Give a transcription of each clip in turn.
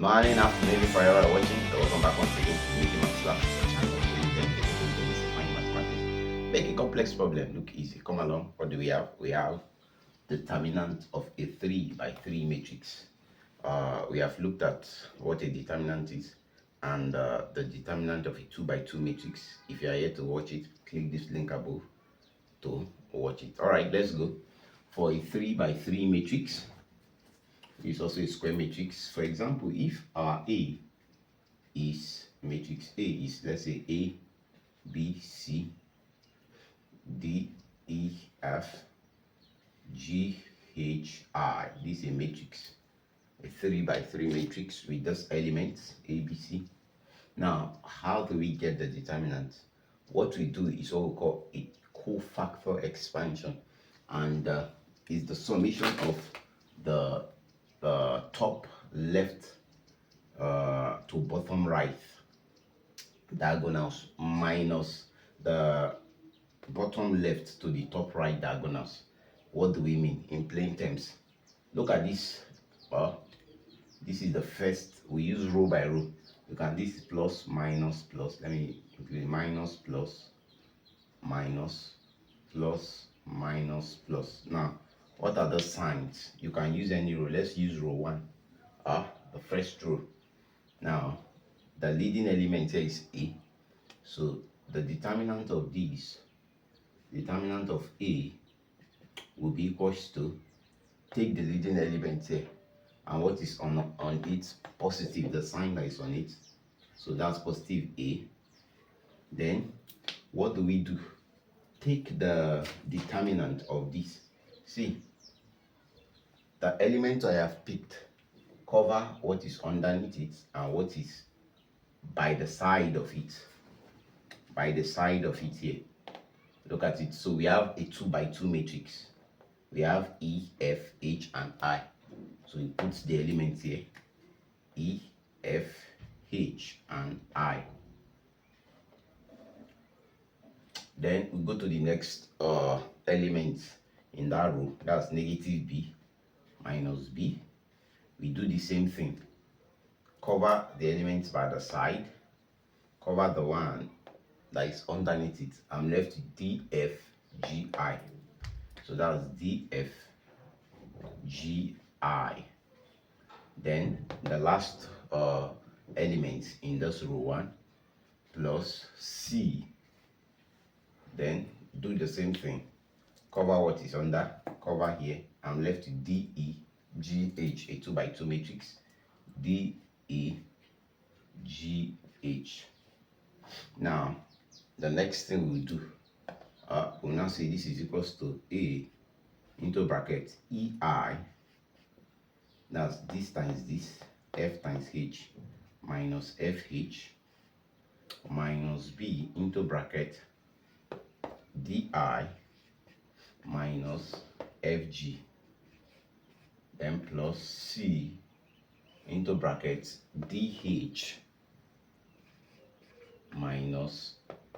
Morning, afternoon, if you are watching, welcome back once again to Making Maths Laugh channel. Make a complex problem look easy. Come along. What do we have? We have determinant of a 3 by 3 matrix. We have looked at what a determinant is and the determinant of a 2 by 2 matrix. If you are here to watch it, click this link above to watch it. All right, let's go. For a 3 by 3 matrix, it's also a square matrix. For example, if our A is matrix A is, let's say, A, B, C, D, E, F, G, H, I. This is a matrix, a 3 by 3 matrix with those elements A, B, C. Now, how do we get the determinant? What we do is what we call a cofactor expansion, and is the summation of the top left to bottom right diagonals minus the bottom left to the top right diagonals. What do we mean in plain terms? Look at this. This is the first. We use row by row. You can, this is plus minus plus. Let me include minus plus minus plus minus plus. Now, what are the signs? You can use any row. Let's use row 1. The first row. Now, the leading element here is A. So the determinant of this, determinant of A, will be equals to, take the leading element here, and what is on it, positive, the sign that is on it. So that's positive A. Then what do we do? Take the determinant of this. See, the element I have picked cover what is underneath it and what is by the side of it. By the side of it here. Look at it. So we have a 2 by 2 matrix. We have E, F, H, and I. So we put the elements here. E, F, H, and I. Then we go to the next element in that row. That's negative B minus B. We do the same thing. Cover the elements by the side. Cover the one that is underneath it. I'm left with D, F, G, I. So that's D, F, G, I. Then the last element in this row 1 plus C. Then do the same thing. Cover what is under. Cover here. I'm left with D, E, G, H, a 2 by 2 matrix. D, E, G, H. Now, the next thing we'll do, we'll now say this is equals to A into bracket EI. That's this times this, F times H minus FH minus B into bracket DI minus FG. Then plus C into brackets DH minus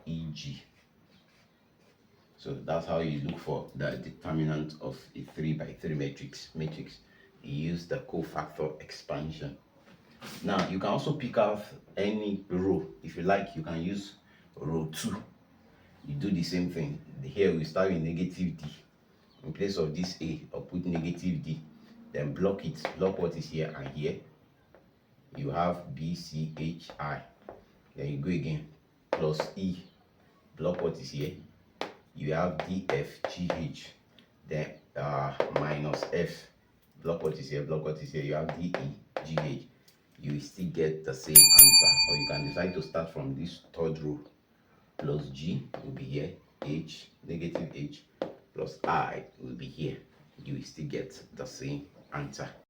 EG. So that's how you look for the determinant of a 3 by 3 matrix. You use the cofactor expansion. Now you can also pick out any row. If you like, you can use row 2. You do the same thing. Here we start with negative D. In place of this A, I'll put negative D. Then block it. Block what is here and here. You have B, C, H, I. Then you go again. Plus E. Block what is here. You have D, F, G, H. Then minus F. Block what is here. Block what is here. You have D, E, G, H. You will still get the same answer. Or you can decide to start from this third row. Plus G will be here. H, negative H, plus I will be here. You will still get the same answer.